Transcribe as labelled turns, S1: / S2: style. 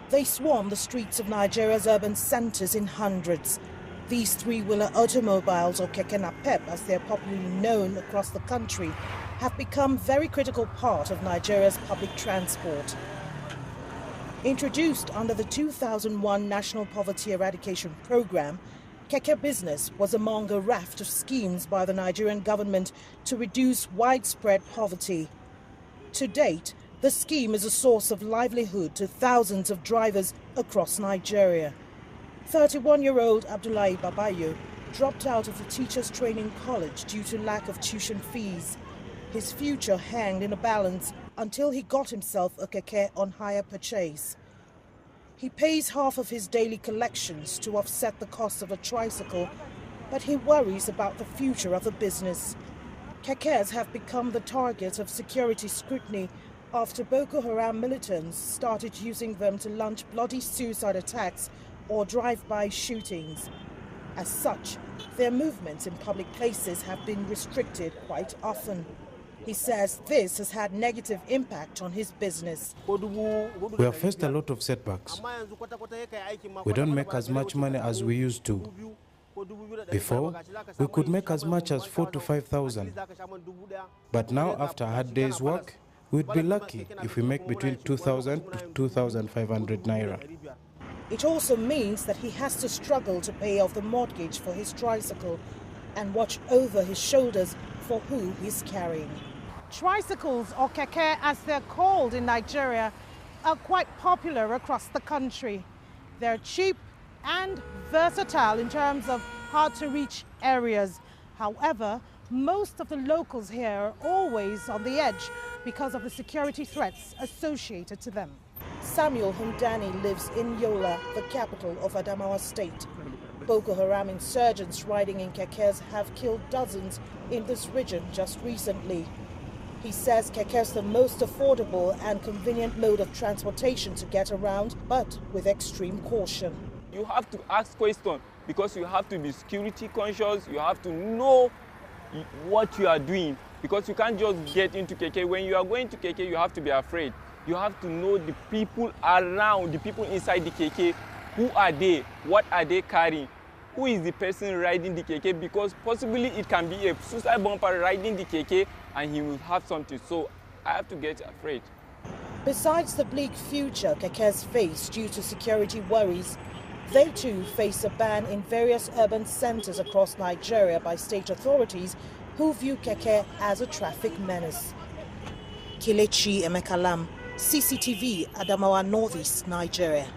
S1: They swarm the streets of Nigeria's urban centers in hundreds. These three-wheeler automobiles, or keke napep as they're popularly known across the country, have become a very critical part of Nigeria's public transport. Introduced under the 2001 National Poverty Eradication Program, keke business was among a raft of schemes by the Nigerian government to reduce widespread poverty. To date, the scheme is a source of livelihood to thousands of drivers across Nigeria. 31-year-old Abdullahi Babayo dropped out of the Teachers Training College due to lack of tuition fees. His future hanged in a balance until he got himself a keke on hire purchase. He pays half of his daily collections to offset the cost of a tricycle, but he worries about the future of the business. Kekes have become the target of security scrutiny after Boko Haram militants started using them to launch bloody suicide attacks or drive-by shootings. As such, their movements in public places have been restricted quite often. He says this has had negative impact on his business.
S2: We have faced a lot of setbacks. We don't make as much money as we used to. Before, we could make as much as 4,000 to 5,000. But now, after a hard day's work, we'd be lucky if we make between 2,000 to 2,500 naira.
S1: It also means that he has to struggle to pay off the mortgage for his tricycle and watch over his shoulders for who he's carrying. Tricycles, or keke as they're called in Nigeria, are quite popular across the country. They're cheap and versatile in terms of hard-to-reach areas. However, most of the locals here are always on the edge because of the security threats associated to them. Samuel Hindani lives in Yola, the capital of Adamawa State. Boko Haram insurgents riding in kekes have killed dozens in this region just recently. He says keke is the most affordable and convenient mode of transportation to get around, but with extreme caution.
S3: You have to ask questions because you have to be security conscious. You have to know what you are doing because you can't just get into keke. When you are going to keke, you have to be afraid. You have to know the people around, the people inside the keke. Who are they? What are they carrying? Who is the person riding the keke? Because possibly it can be a suicide bomber riding the keke and he will have something. So I have to get afraid.
S1: Besides the bleak future kekes face due to security worries, they too face a ban in various urban centers across Nigeria by state authorities who view keke as a traffic menace. Kelechi Emekalam, CCTV, Adamawa, Northeast, Nigeria.